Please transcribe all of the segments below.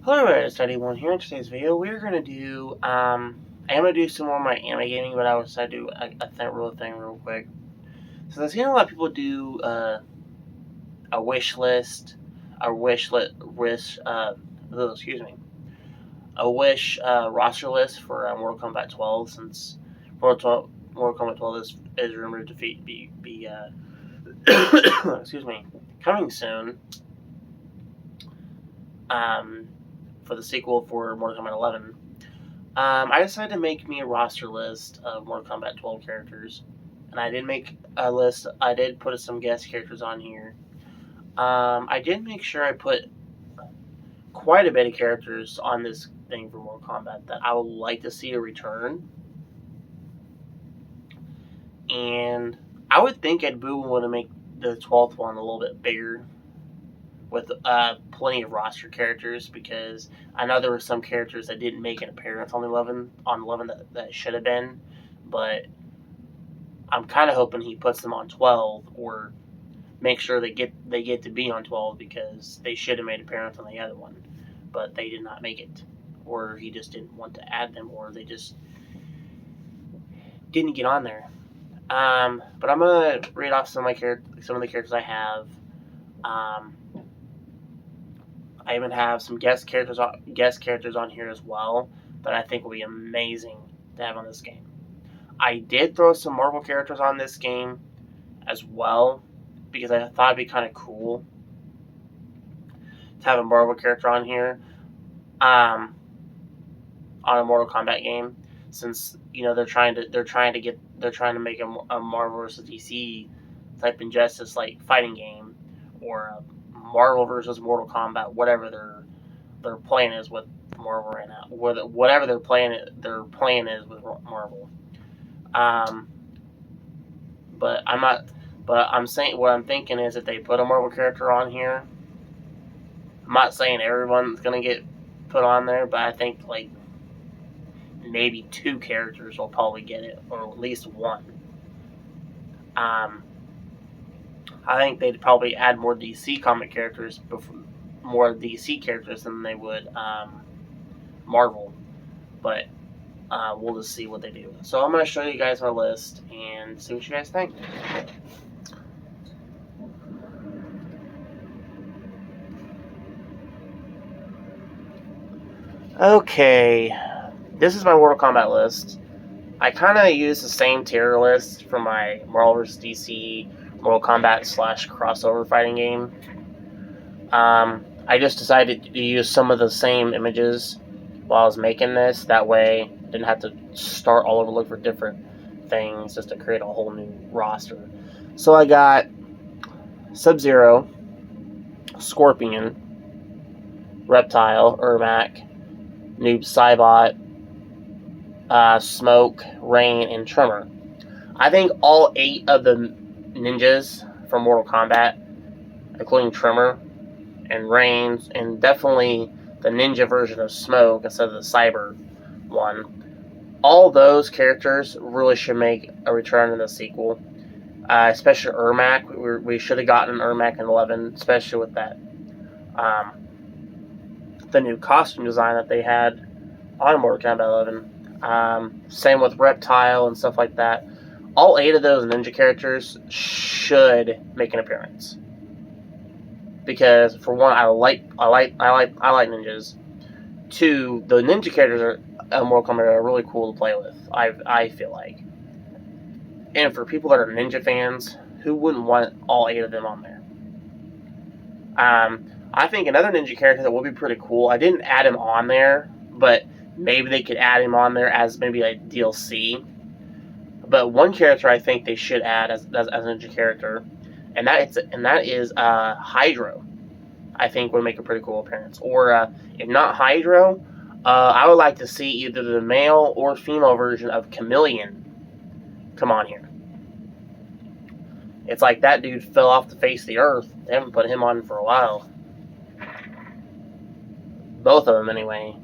Hello everybody, it's Deadpool here. In today's video, we're going to do, I am going to do some more of my anime gaming, but I will decided to do a thing real quick. So I've seen a lot of people do a wish list, a wish roster list for Mortal Kombat 12, since Mortal Kombat 12 is rumored to be excuse me, coming soon. For the sequel for Mortal Kombat 11, I decided to make me a roster list of Mortal Kombat 12 characters, and I did make a list. I did put some guest characters on here. I did make sure I put quite a bit of characters on this thing for Mortal Kombat that I would like to see a return, and I would think Ed Boon would make the 12th one a little bit bigger, with plenty of roster characters, because I know there were some characters that didn't make an appearance on 11 that should have been, but I'm kind of hoping he puts them on 12, or make sure they get to be on 12, because they should have made an appearance on the other one, but they did not make it, or he just didn't want to add them, or they just didn't get on there. But I'm gonna read off some of the characters I have. I even have some guest characters on here as well that I think will be amazing to have on this game. I did throw some Marvel characters on this game as well, because I thought it'd be kind of cool to have a Marvel character on here, on a Mortal Kombat game, since they're trying to make a Marvel versus DC type Injustice like fighting game, or a Marvel versus Mortal Kombat, whatever their plan is with Marvel right now, whatever their plan is with Marvel. But I'm not. But I'm saying, what I'm thinking is, if they put a Marvel character on here, I'm not saying everyone's gonna get put on there, but I think like maybe 2 characters will probably get it, or at least 1. I think they'd probably add more DC comic characters, more DC characters than they would Marvel. But we'll just see what they do. So I'm going to show you guys my list and see what you guys think. Okay, this is my Mortal Kombat list. I kind of use the same tier list for my Marvel vs. DC Mortal Kombat / crossover fighting game. I just decided to use some of the same images while I was making this. That way, I didn't have to start all over, look for different things, just to create a whole new roster. So I got Sub-Zero, Scorpion, Reptile, Ermac, Noob Saibot, Smoke, Rain, and Tremor. I think all 8 of the ninjas from Mortal Kombat, including Tremor and Rain, and definitely the ninja version of Smoke instead of the cyber one, all those characters really should make a return in the sequel. Especially Ermac. We should have gotten Ermac in 11, especially with that the new costume design that they had on Mortal Kombat 11. Same with Reptile and stuff like that. All 8 of those ninja characters should make an appearance, because for one, I like ninjas. 2, the ninja characters of Mortal Kombat are really cool to play with, I feel like. And for people that are ninja fans, who wouldn't want all 8 of them on there? I think another ninja character that would be pretty cool, I didn't add him on there, but maybe they could add him on there as maybe a DLC. But one character I think they should add as a ninja character, and that is Hydro. I think would make a pretty cool appearance. Or if not Hydro, I would like to see either the male or female version of Chameleon come on here. It's like that dude fell off the face of the earth. They haven't put him on for a while. Both of them, anyway.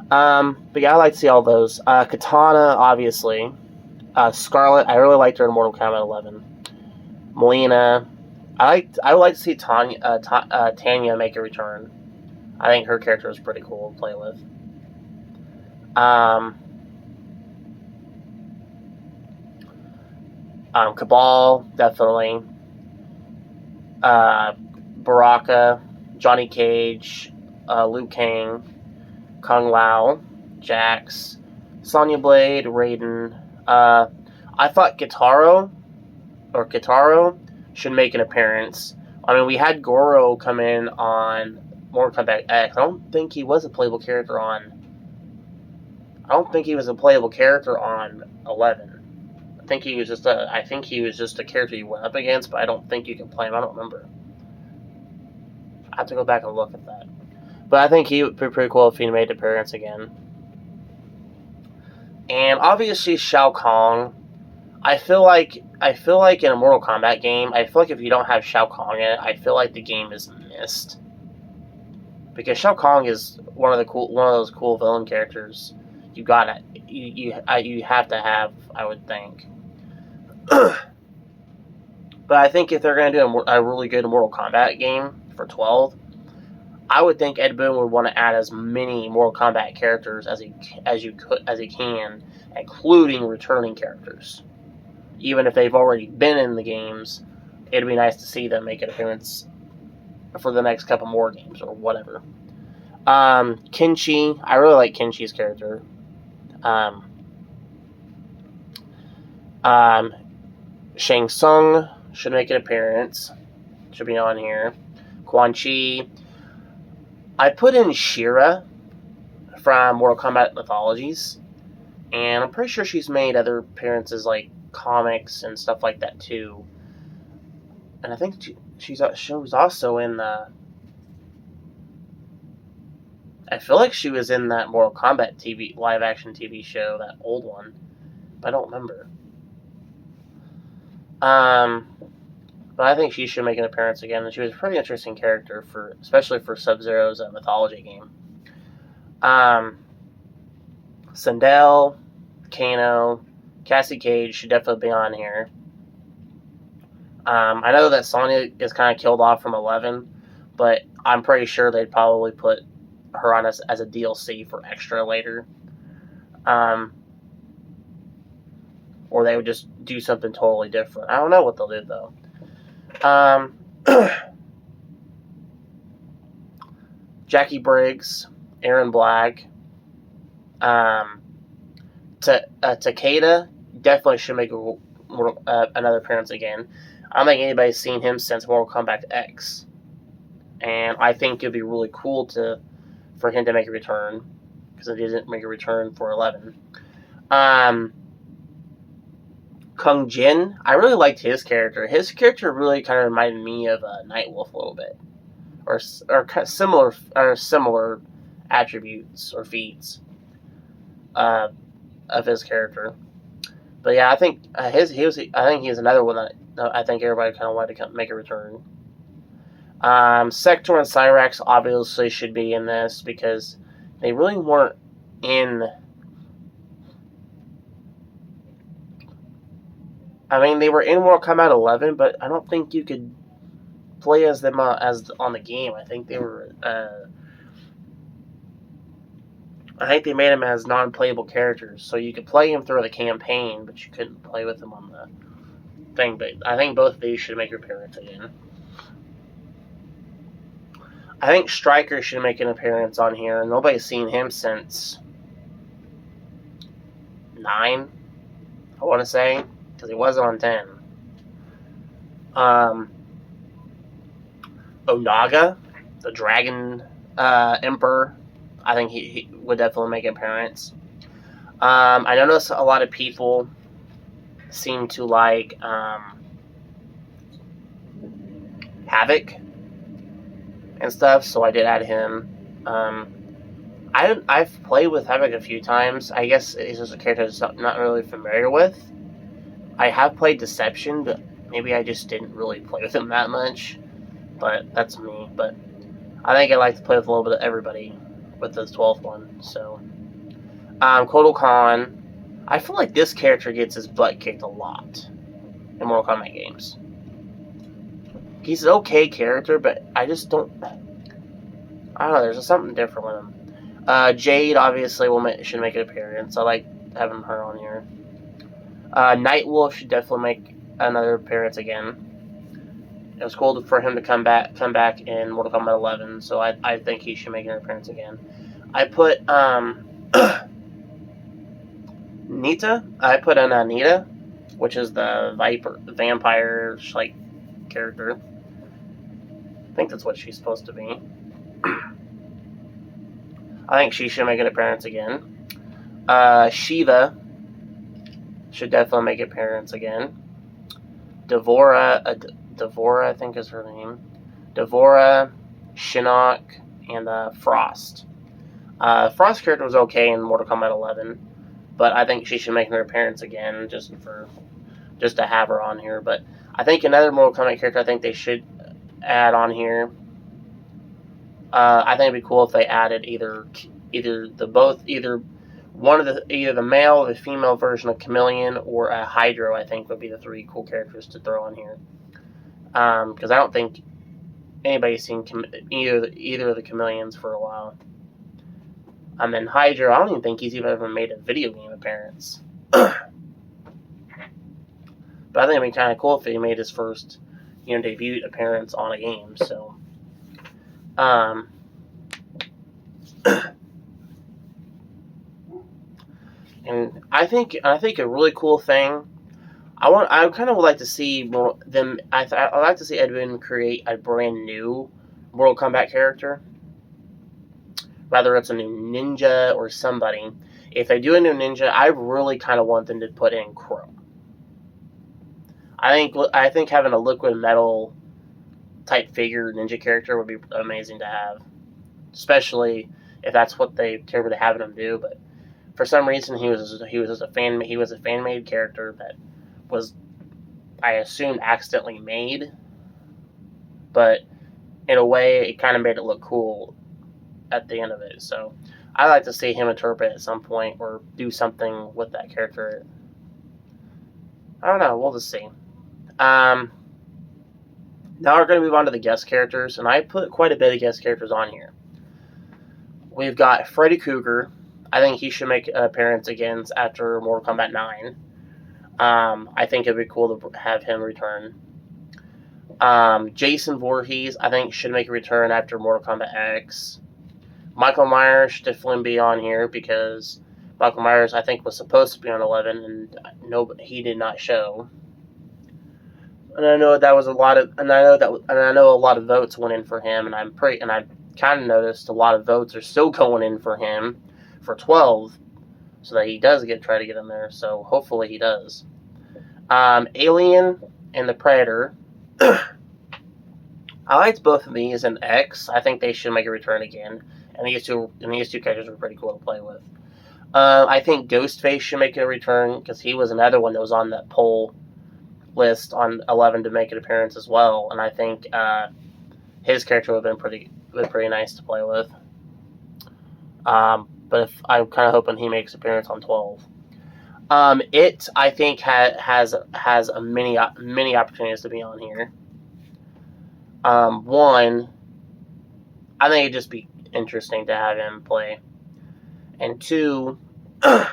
But yeah, I like to see all those. Katana, obviously. Scarlet, I really liked her in Mortal Kombat 11. Melina, I would like to see Tanya make a return. I think her character is pretty cool to play with. Cabal, definitely. Baraka, Johnny Cage, Liu Kang, Kung Lao, Jax, Sonya Blade, Raiden. I thought Kitaro should make an appearance. I mean, we had Goro come in on Mortal Kombat X. I don't think he was a playable character on 11. I think he was just a character you went up against, but I don't think you can play him. I don't remember. I have to go back and look at that. But I think he would be pretty cool if he made an appearance again. And obviously Xiao Kong. I feel like in a Mortal Kombat game, I feel like if you don't have Xiao Kong in it, I feel like the game is missed. Because Xiao Kong is one of those cool villain characters you have to have, I would think. But I think if they're going to do a really good Mortal Kombat game for 12, I would think Ed Boon would want to add as many Mortal Kombat characters as he can, including returning characters. Even if they've already been in the games, it'd be nice to see them make an appearance for the next couple more games or whatever. Quan Chi, I really like Quan Chi's character. Shang Tsung should make an appearance. Should be on here. Quan Chi. I put in She-Ra from Mortal Kombat Mythologies, and I'm pretty sure she's made other appearances like comics and stuff like that too. And I think she was also in the. I feel like she was in that Mortal Kombat live action TV show, that old one, but I don't remember. But I think she should make an appearance again, and she was a pretty interesting character especially for Sub-Zero's mythology game. Sindel, Kano, Cassie Cage should definitely be on here. I know that Sonya is kind of killed off from 11, but I'm pretty sure they'd probably put her on as a DLC for extra later. Or they would just do something totally different. I don't know what they'll do, though. Jackie Briggs, Aaron Black, Takeda definitely should make another appearance again. I don't think anybody's seen him since Mortal Kombat X, and I think it'd be really cool for him to make a return, because he didn't make a return for 11. Kung Jin, I really liked his character. His character really kind of reminded me of Nightwolf a little bit, or similar attributes or feats of his character. But yeah, I think he's another one that I think everybody kind of wanted to make a return. Sector and Cyrax obviously should be in this because they really weren't in. I mean, they were in Mortal Kombat 11, but I don't think you could play as them as on the game. I think they were. I think they made them as non-playable characters, so you could play them through the campaign, but you couldn't play with them on the thing. But I think both of these should make an appearance again. I think Stryker should make an appearance on here. Nobody's seen him since 9, I want to say, because he wasn't on 10. Onaga, the Dragon Emperor, I think he would definitely make an appearance. I noticed a lot of people seem to like Havoc and stuff, so I did add him. I've played with Havoc a few times. I guess he's just a character I'm not really familiar with. I have played Deception, but maybe I just didn't really play with him that much. But that's me. But I think I like to play with a little bit of everybody with this 12th one. So, Kotal Khan. I feel like this character gets his butt kicked a lot in Mortal Kombat games. He's an okay character, but I I don't know. There's something different with him. Jade obviously should make an appearance. I like having her on here. Nightwolf should definitely make another appearance again. It was cool for him to come back in Mortal Kombat 11, so I think he should make an appearance again. I put Nita. I put in Anita, which is the vampire like character. I think that's what she's supposed to be. I think she should make an appearance again. Shiva should definitely make an appearance again. Devora, I think is her name. Devora, Shinnok, and Frost. Frost character was okay in Mortal Kombat 11, but I think she should make her appearance again just to have her on here. But I think another Mortal Kombat character I think they should add on here. I think it'd be cool if they added either the male or the female version of Chameleon or a Hydro. I think would be the three cool characters to throw on here. Because I don't think anybody's seen either of the Chameleons for a while. And then Hydro, I don't even think he's even ever made a video game appearance. But I think it'd be kind of cool if he made his first, debut appearance on a game. So, and I think a really cool thing. I kind of would like to see them. I'd like to see Edwin create a brand new Mortal Kombat character. Whether it's a new ninja or somebody. If they do a new ninja, I really kind of want them to put in Crow. I think having a liquid metal type figure ninja character would be amazing to have, especially if that's what they were having him do. But for some reason, he was a fan made character that was, I assumed, accidentally made. But in a way, it kind of made it look cool at the end of it. So I'd like to see him interpret at some point or do something with that character. I don't know. We'll just see. Now we're going to move on to the guest characters, and I put quite a bit of guest characters on here. We've got Freddy Cougar. I think he should make an appearance again after Mortal Kombat 9. I think it'd be cool to have him return. Jason Voorhees, I think, should make a return after Mortal Kombat X. Michael Myers should definitely be on here because Michael Myers, I think, was supposed to be on 11, and he did not show. And I know that was a lot of, and I know a lot of votes went in for him, and I kind of noticed a lot of votes are still going in for him for 12, so that he does try to get in there. So hopefully he does. Alien and the Predator. I liked both of these in X. I think they should make a return again. And these two characters were pretty cool to play with. I think Ghostface should make a return because he was another one that was on that poll list on 11 to make an appearance as well. And I think his character would have been pretty nice to play with. But I'm kind of hoping he makes an appearance on 12. It, I think, has many opportunities to be on here. One, I think it'd just be interesting to have him play. And two, I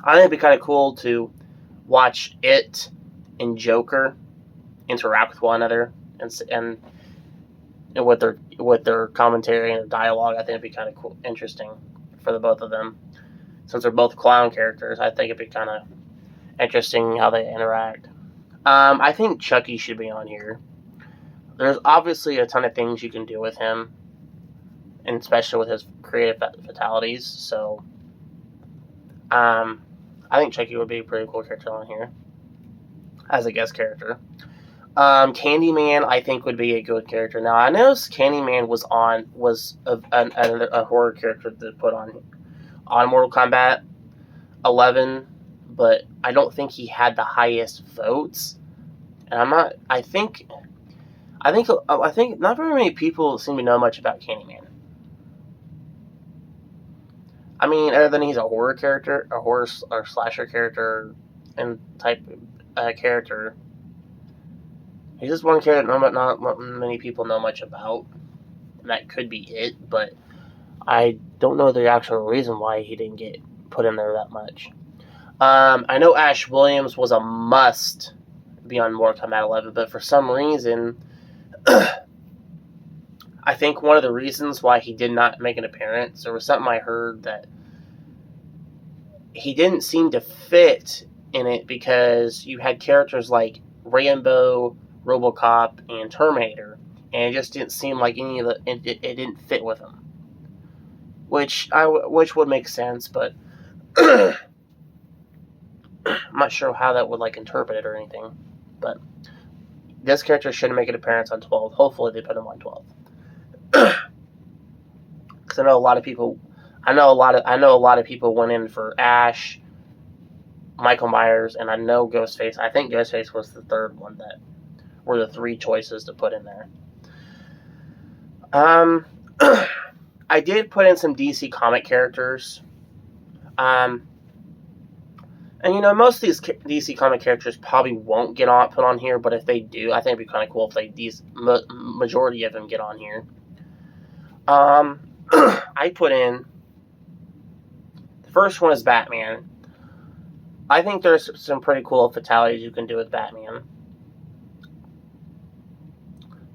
think it'd be kind of cool to watch It and Joker interact with one another and with their commentary and their dialogue. I think it'd be kind of cool, interesting for the both of them. Since they're both clown characters, I think it'd be kind of interesting how they interact. I think Chucky should be on here. There's obviously a ton of things you can do with him, and especially with his creative fatalities. So, I think Chucky would be a pretty cool character on here as a guest character. Candyman, I think, would be a good character. Now, I know Candyman was a horror character to put on Mortal Kombat 11, but I don't think he had the highest votes. And I think not very many people seem to know much about Candyman. I mean, other than he's a horror character, a horror or slasher character and type character. He's just one character that not many people know much about. and that could be it, but I don't know the actual reason why he didn't get put in there that much. I know Ash Williams was a must be on Mortal Kombat 11, but for some reason, I think one of the reasons why he did not make an appearance, there was something I heard that he didn't seem to fit in it because you had characters like Rambo, RoboCop, and Terminator, and it just didn't seem like any of the it didn't fit with him, which would make sense, but I'm not sure how that would like interpret it or anything. But this character should make an appearance on 12. Hopefully, they put him on 12. Because I know a lot of people went in for Ash, Michael Myers, and I know Ghostface. I think Ghostface was the third one that were the three choices to put in there. I did put in some DC comic characters. And most of these DC comic characters probably won't get put on here, but if they do, I think it'd be kind of cool if these majority of them get on here. I put in, the first one is Batman. I think there's some pretty cool fatalities you can do with Batman.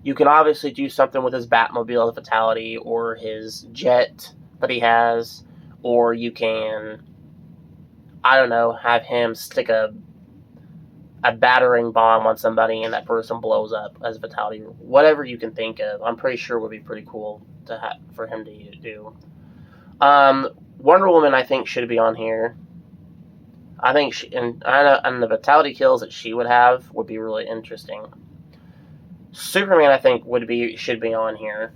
You can obviously do something with his Batmobile, the fatality, or his jet that he has, or you can, I don't know, have him stick a battering bomb on somebody and that person blows up as a fatality. Whatever you can think of, I'm pretty sure would be pretty cool for him to do. Wonder Woman, I think, should be on here. I think and the fatality kills that she would have would be really interesting. Superman, I think, should be on here.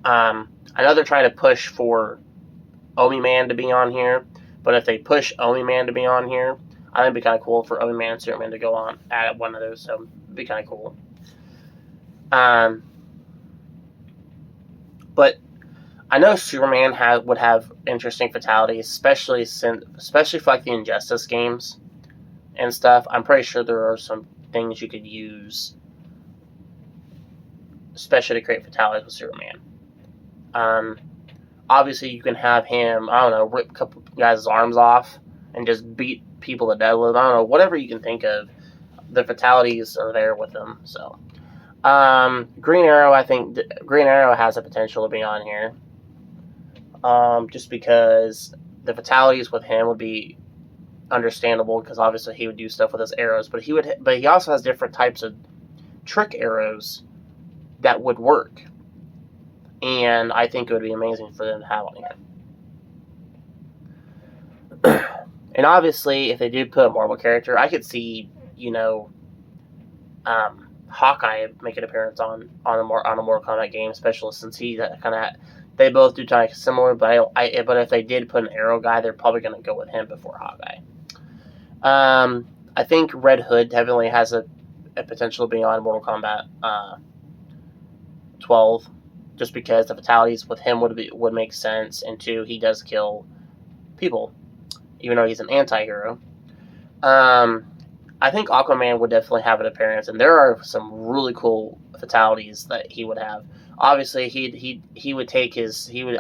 I know they're trying to push for Omi-Man to be on here, but if they push Omi-Man to be on here, I think it'd be kind of cool for Omi-Man and Superman to go on at one of those, so it'd be kind of cool. But I know Superman would have interesting fatalities, especially for like the Injustice games and stuff. I'm pretty sure there are some things you could use, especially to create fatalities with Superman. Obviously, you can have him, I don't know, rip a couple guys' arms off and just beat people to death with. I don't know, whatever you can think of. The fatalities are there with him. So, Green Arrow, I think Green Arrow has the potential to be on here. Just because the fatalities with him would be understandable, because obviously he would do stuff with his arrows, but he also has different types of trick arrows that would work. And I think it would be amazing for them to have on here. And obviously, if they do put a Marvel character, I could see, Hawkeye make an appearance on a Mortal Kombat game, especially since they both do kind of similar. But if they did put an Arrow guy, they're probably going to go with him before Hawkeye. I think Red Hood definitely has a potential to be on Mortal Kombat 12. Just because the fatalities with him would make sense, and two, he does kill people, even though he's an anti-hero. I think Aquaman would definitely have an appearance, and there are some really cool fatalities that he would have. Obviously, he would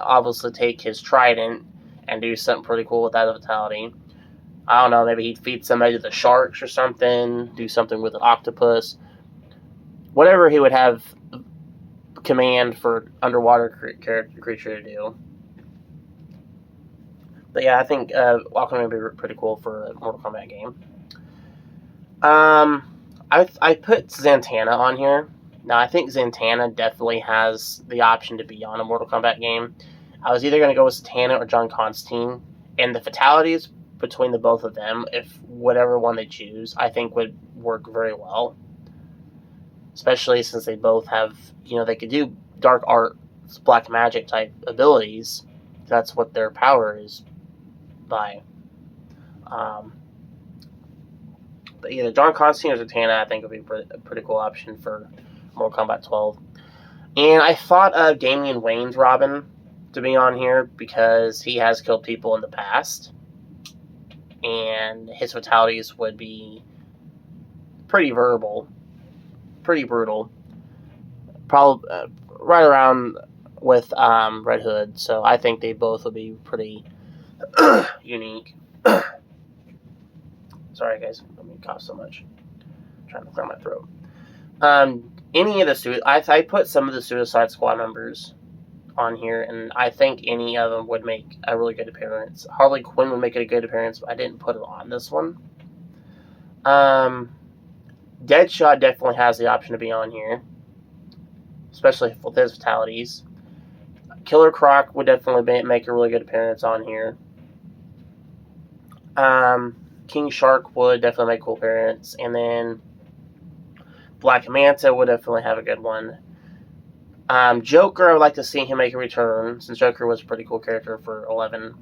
obviously take his trident and do something pretty cool with that fatality. I don't know, maybe he'd feed somebody to the sharks or something, do something with an octopus. Whatever he would have command for underwater creature to do. But yeah, I think Aquaman would be pretty cool for a Mortal Kombat game. I put Zantana on here. Now, I think Zantana definitely has the option to be on a Mortal Kombat game. I was either going to go with Zantana or John Constantine, and the fatalities between the both of them, if whatever one they choose, I think would work very well. Especially since they both have, they could do dark art, black magic type abilities. That's what their power is by. But either John Constantine or Zantana, I think, would be a pretty cool option for Mortal Kombat 12. And I thought of Damian Wayne's Robin to be on here because he has killed people in the past. And his fatalities would be pretty brutal. probably right around with Red Hood. So I think they both will be pretty unique. Sorry, guys. Let me cough so much. I'm trying to clear my throat. Any of the I put some of the Suicide Squad members on here, and I think any of them would make a really good appearance. Harley Quinn would make a good appearance, but I didn't put it on this one. Deadshot definitely has the option to be on here, especially with his fatalities. Killer Croc would definitely make a really good appearance on here. King Shark would definitely make a cool appearance, and then Black Manta would definitely have a good one. Joker, I would like to see him make a return, since Joker was a pretty cool character for 11.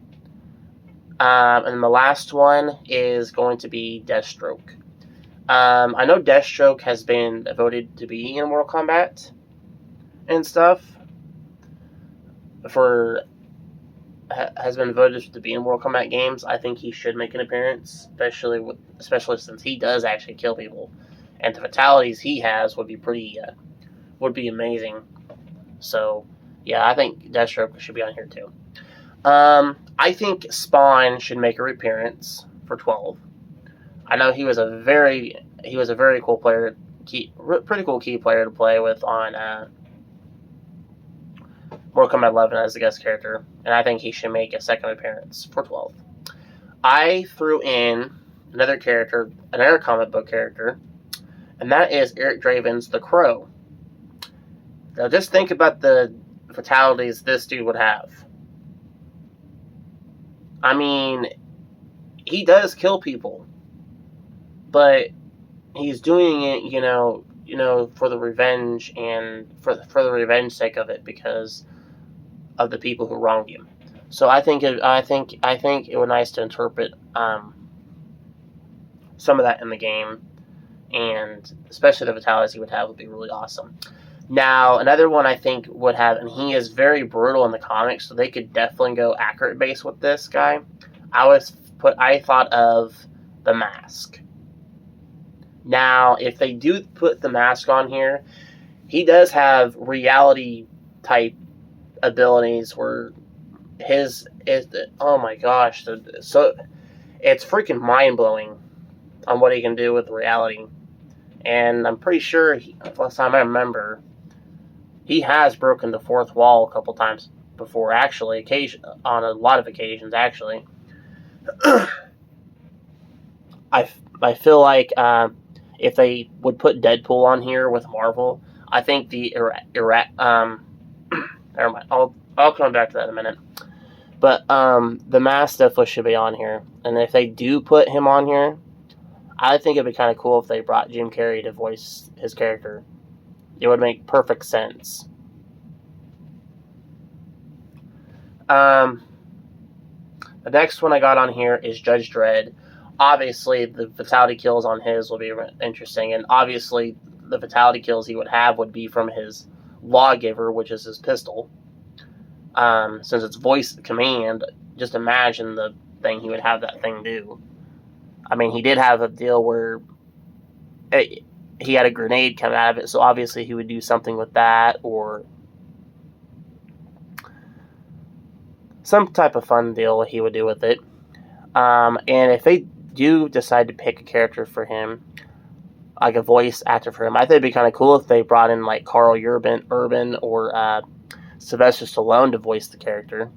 And the last one is going to be Deathstroke. I know Deathstroke has been voted to be in Mortal Kombat and stuff. Has been voted to be in Mortal Kombat games. I think he should make an appearance, especially since he does actually kill people, and the fatalities he has would be amazing. So yeah, I think Deathstroke should be on here too. I think Spawn should make a appearance for 12. I know he was a very cool player, pretty cool key player to play with on Mortal Kombat 11 as a guest character, and I think he should make a second appearance for 12. I threw in another comic book character, and that is Eric Draven's The Crow. Now just think about the fatalities this dude would have. I mean, he does kill people, but he's doing it, for the revenge and for the revenge sake of it, because of the people who wronged him. So I think it would be nice to interpret some of that in the game, and especially the fatalities he would have would be really awesome. Now, another one I think would have, and he is very brutal in the comics, so they could definitely go accurate base with this guy. I thought of The Mask. Now, if they do put The Mask on here, he does have reality type abilities where oh my gosh, so it's freaking mind blowing on what he can do with reality. And I'm pretty sure, last time I remember, he has broken the fourth wall a couple times before, actually, on a lot of occasions, actually. I feel like if they would put Deadpool on here with Marvel, I think never mind. I'll come back to that in a minute. But the Mask definitely should be on here, and if they do put him on here, I think it'd be kind of cool if they brought Jim Carrey to voice his character. It would make perfect sense. The next one I got on here is Judge Dredd. Obviously, the fatality kills on his will be interesting, and obviously the fatality kills he would have would be from his Lawgiver, which is his pistol. Since it's voice command, just imagine the thing he would have that thing do. I mean, he did have a deal where he had a grenade come out of it, so obviously he would do something with that, or some type of fun deal he would do with it. And if they do decide to pick a character for him, like a voice actor for him, I think it'd be kind of cool if they brought in like Carl Urban or Sylvester Stallone to voice the character.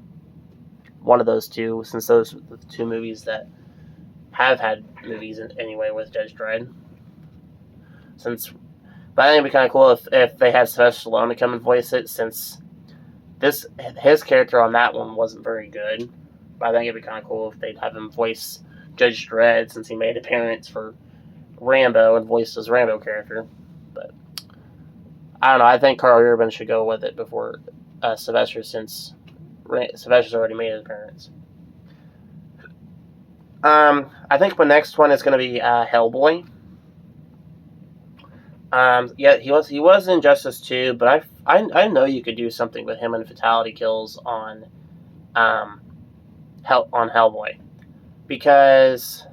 One of those two, since those are the two movies that have had movies anyway with Judge Dredd. But I think it'd be kind of cool if they had Sylvester Stallone to come and voice it, since his character on that one wasn't very good. But I think it'd be kind of cool if they'd have him voice Judge Dredd, since he made an appearance for Rambo and voiced his Rambo character. But I don't know. I think Carl Urban should go with it before Sylvester, since Sylvester's already made his appearance. I think my next one is going to be Hellboy. Yeah, he was in Injustice 2, but I know you could do something with him and fatality kills on Hellboy, because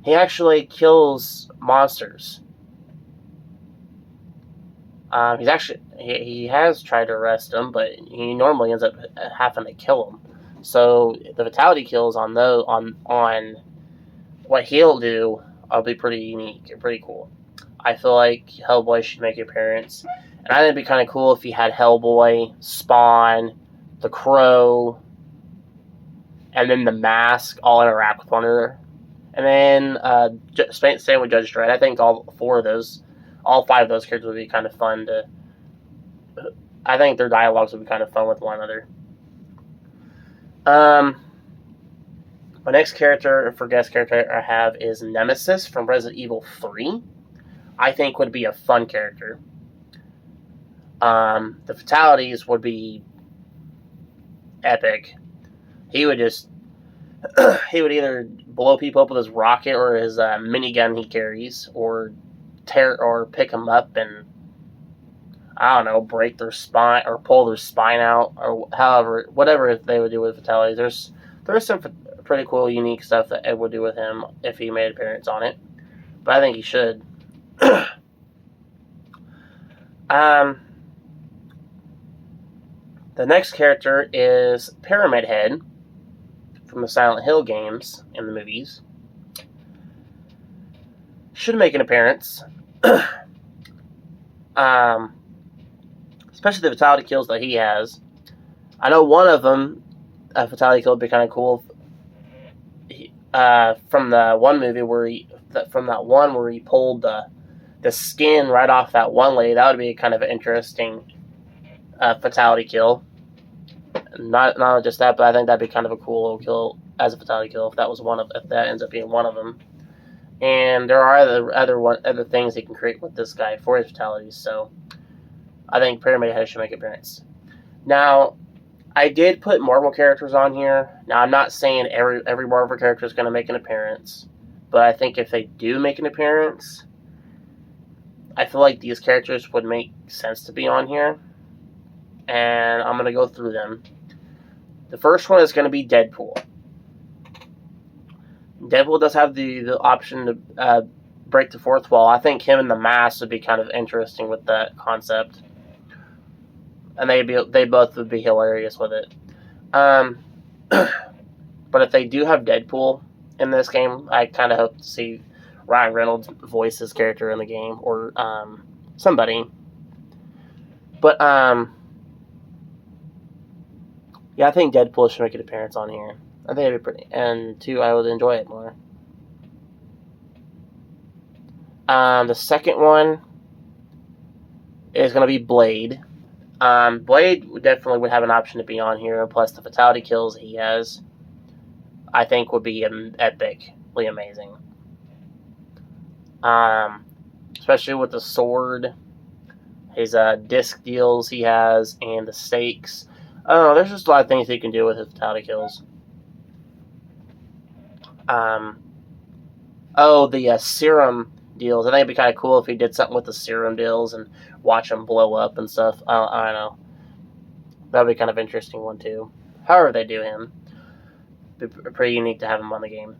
he actually kills monsters. He has tried to arrest him, but he normally ends up having to kill him. So the fatality kills on what he'll do will be pretty unique and pretty cool. I feel like Hellboy should make an appearance, and I think it'd be kind of cool if he had Hellboy, Spawn, the Crow, and then the Mask all interact with one another. And then same with Judge Dredd. I think all five of those characters would be kind of fun to. I think their dialogues would be kind of fun with one another. My next guest character I have is Nemesis from Resident Evil 3. I think would be a fun character. The fatalities would be epic. He would either blow people up with his rocket or his minigun he carries, or pick them up and, I don't know, break their spine or pull their spine out, or whatever they would do with fatalities. There's some pretty cool, unique stuff that Ed would do with him if he made an appearance on it, but I think he should. The next character is Pyramid Head from the Silent Hill games in the movies. Should make an appearance. Especially the fatality kills that he has. I know one of them, a fatality kill would be kind of cool. From the one movie where he pulled the skin right off that one lady, that would be kind of an interesting fatality kill. Not just that, but I think that'd be kind of a cool little kill as a fatality kill if that ends up being one of them. And there are other things he can create with this guy for his fatalities, so I think Pyramid Head should make an appearance. Now, I did put Marvel characters on here. Now, I'm not saying every Marvel character is going to make an appearance, but I think if they do make an appearance, I feel like these characters would make sense to be on here, and I'm going to go through them. The first one is going to be Deadpool. Deadpool does have the option to break the fourth wall. I think him and the Mask would be kind of interesting with that concept, and they both would be hilarious with it. But if they do have Deadpool in this game, I kind of hope to see Ryan Reynolds voice his character in the game, or somebody. But yeah, I think Deadpool should make an appearance on here. I think it'd be pretty, and two, I would enjoy it more. The second one is going to be Blade. Blade definitely would have an option to be on here, plus the fatality kills he has, I think would be epically amazing. Especially with the sword, his disc deals he has, and the stakes. I don't know, there's just a lot of things he can do with his fatality kills. The serum deals. I think it'd be kind of cool if he did something with the serum deals and watch them blow up and stuff. I don't know. That would be kind of interesting one too. However they do him. It'd be pretty unique to have him on the game.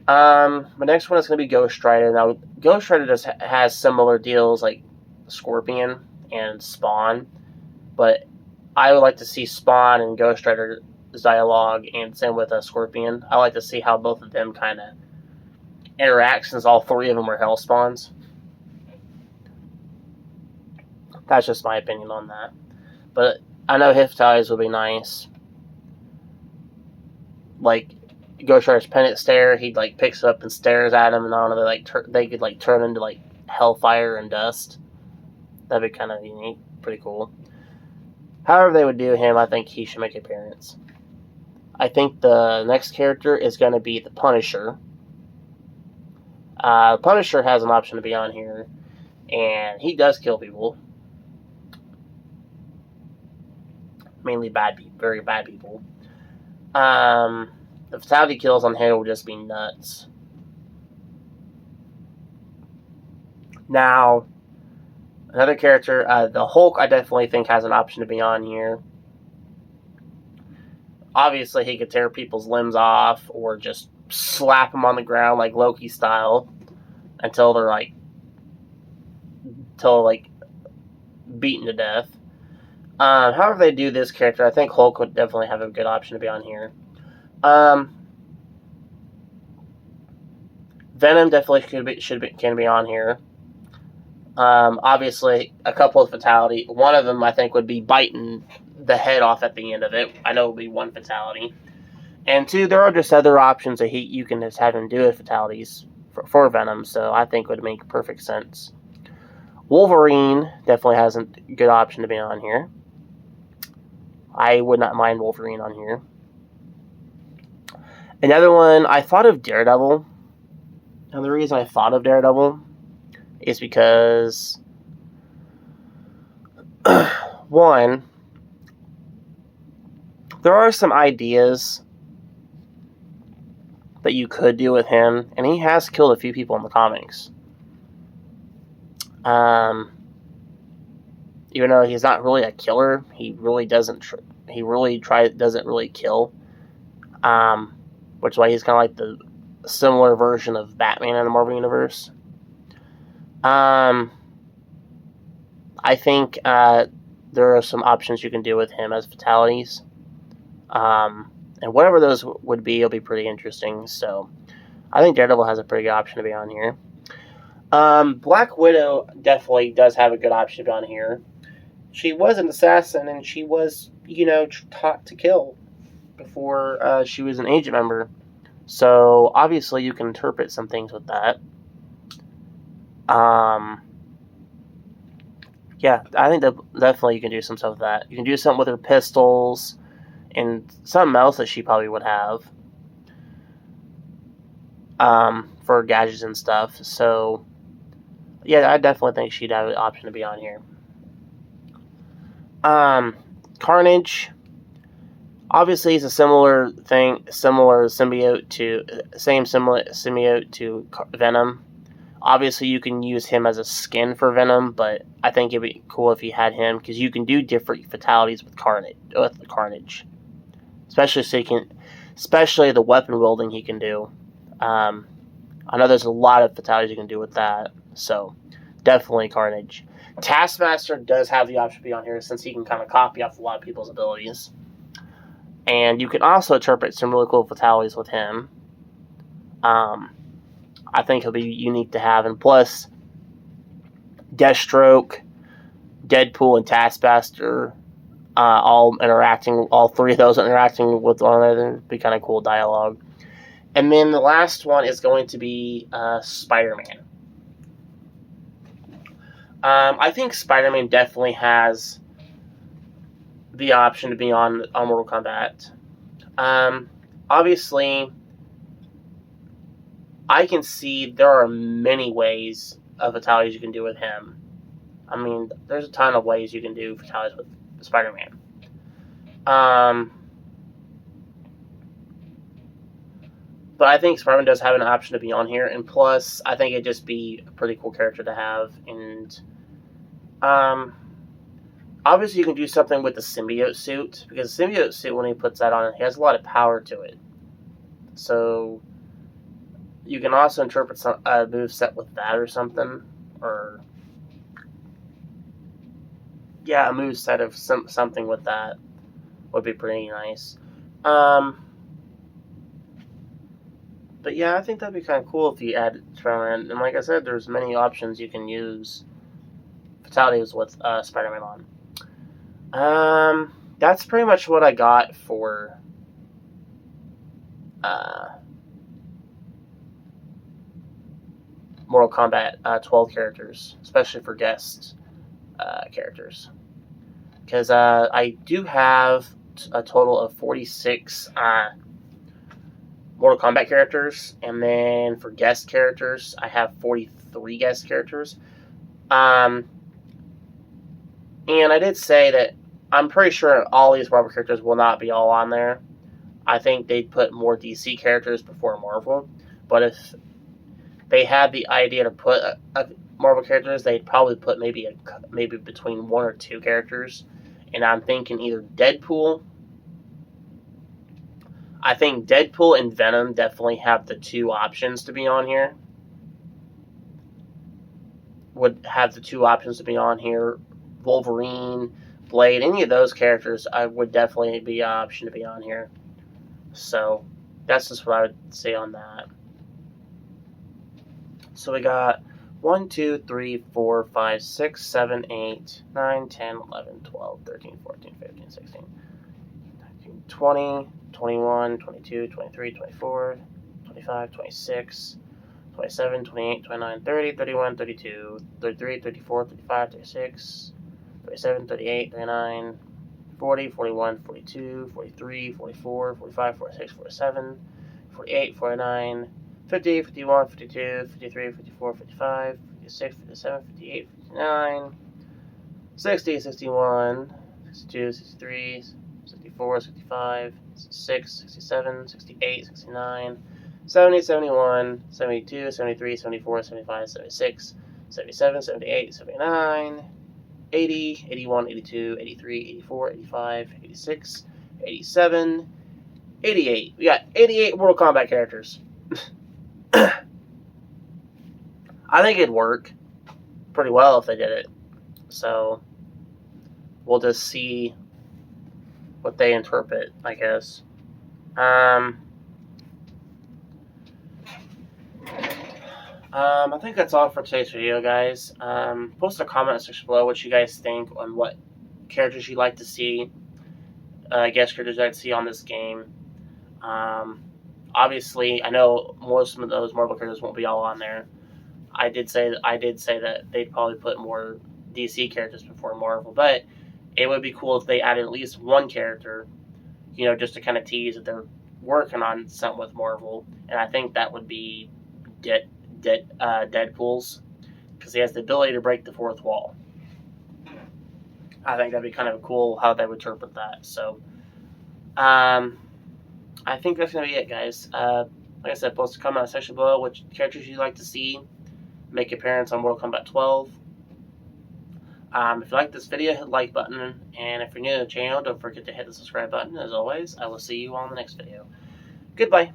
The next one is going to be Ghost Rider. Now, Ghost Rider just has similar deals like Scorpion and Spawn, but I would like to see Spawn and Ghost Rider's dialogue, and same with Scorpion. I like to see how both of them kind of interact, since all three of them are Hell Spawns. That's just my opinion on that. But I know his fatalities would be nice. Like Ghost Rider's pennant stare, he picks up and stares at him, and I don't know, they could turn into hellfire and dust. That'd be kind of unique, pretty cool. However they would do him, I think he should make an appearance. I think the next character is going to be the Punisher. Punisher has an option to be on here, and he does kill people. Mainly very bad people. The fatality kills on him will just be nuts. Now, another character, the Hulk, I definitely think has an option to be on here. Obviously, he could tear people's limbs off, or just slap them on the ground like Loki style until beaten to death. However they do this character, I think Hulk would definitely have a good option to be on here. Venom definitely can be on here. Obviously, a couple of fatality. One of them, I think, would be biting the head off at the end of it. I know it would be one fatality. And two, there are just other options that you can just have him do with fatalities for Venom, so I think it would make perfect sense. Wolverine definitely has a good option to be on here. I would not mind Wolverine on here. Another one, I thought of Daredevil. And the reason I thought of Daredevil is because, one, there are some ideas that you could do with him, and he has killed a few people in the comics. Even though he's not really a killer, he really doesn't kill. Which is why he's kind of like the similar version of Batman in the Marvel Universe. I think there are some options you can do with him as fatalities. And whatever those would be, it'll be pretty interesting. So I think Daredevil has a pretty good option to be on here. Black Widow definitely does have a good option to be on here. She was an assassin, and she was, taught to kill before she was an agent member. So obviously you can interpret some things with that. Yeah, I think that definitely you can do some stuff with that. You can do something with her pistols and something else that she probably would have for gadgets and stuff. So yeah, I definitely think she'd have an option to be on here. Carnage. Obviously, he's a similar symbiote to Venom. Obviously, you can use him as a skin for Venom, but I think it'd be cool if you had him because you can do different fatalities with Carnage. Especially the weapon wielding he can do. I know there's a lot of fatalities you can do with that, so definitely Carnage. Taskmaster does have the option to be on here since he can kind of copy off a lot of people's abilities. And you can also interpret some really cool fatalities with him. I think he'll be unique to have. And plus, Deathstroke, Deadpool, and Taskmaster all three of those interacting with one another would be kind of cool dialogue. And then the last one is going to be Spider-Man. I think Spider-Man definitely has the option to be on Mortal Kombat. Obviously, I can see there are many ways of fatalities you can do with him. I mean, there's a ton of ways you can do fatalities with Spider-Man. But I think Spider-Man does have an option to be on here, and plus, I think it'd just be a pretty cool character to have. And obviously, you can do something with the symbiote suit, because the symbiote suit, when he puts that on, he has a lot of power to it. So you can also interpret a move set with that or something, or a move set of something with that would be pretty nice. But yeah, I think that'd be kind of cool if you add Spider-Man. And like I said, there's many options you can use fatalities with Spider-Man on. That's pretty much what I got for Mortal Kombat 12 characters, especially for guest characters. Because I do have a total of 46 Mortal Kombat characters, and then for guest characters, I have 43 guest characters. And I did say that I'm pretty sure all these Marvel characters will not be all on there. I think they'd put more DC characters before Marvel. But if they had the idea to put Marvel characters, they'd probably put maybe between one or two characters. And I'm thinking either Deadpool. I think Deadpool and Venom definitely have the two options to be on here. Wolverine, Blade, any of those characters, I would definitely be an option to be on here. So that's just what I would say on that. So we got 1, 2, 3, 4, 5, 6, 7, 8, 9, 10, 11, 12, 13, 14, 15, 16, 19, 20, 21, 22, 23, 24, 25, 26, 27, 28, 29, 30, 31, 32, 33, 34, 35, 36, 37, 38, 39, 40, 41, 42, 43, 44, 45, 46, 47, 48, 49, 50, 51, 52, 53, 54, 55, 56, 57, 58, 59, 60, 61, 62, 63, 64, 65, 66, 67, 68, 69, 70, 71, 72, 73, 74, 75, 76, 77, 78, 79, 80, 81, 82, 83, 84, 85, 86, 87, 88. We got 88 Mortal Kombat characters. I think it'd work pretty well if they did it. So we'll just see what they interpret, I guess. I think that's all for today's video, guys. Post a comment section below what you guys think on what characters you'd like to see, guest characters you'd like to see on this game. Obviously, I know most of those Marvel characters won't be all on there. I did say that they'd probably put more DC characters before Marvel, but it would be cool if they added at least one character, just to kind of tease that they're working on something with Marvel. And I think that would be Deadpool's, because he has the ability to break the fourth wall. I think that'd be kind of cool how they would interpret that. So, I think that's gonna be it, guys. Like I said, post a comment section below which characters you'd like to see make appearance on Mortal Kombat 12. If you like this video, hit the like button, and if you're new to the channel, don't forget to hit the subscribe button. As always, I will see you on the next video. Goodbye.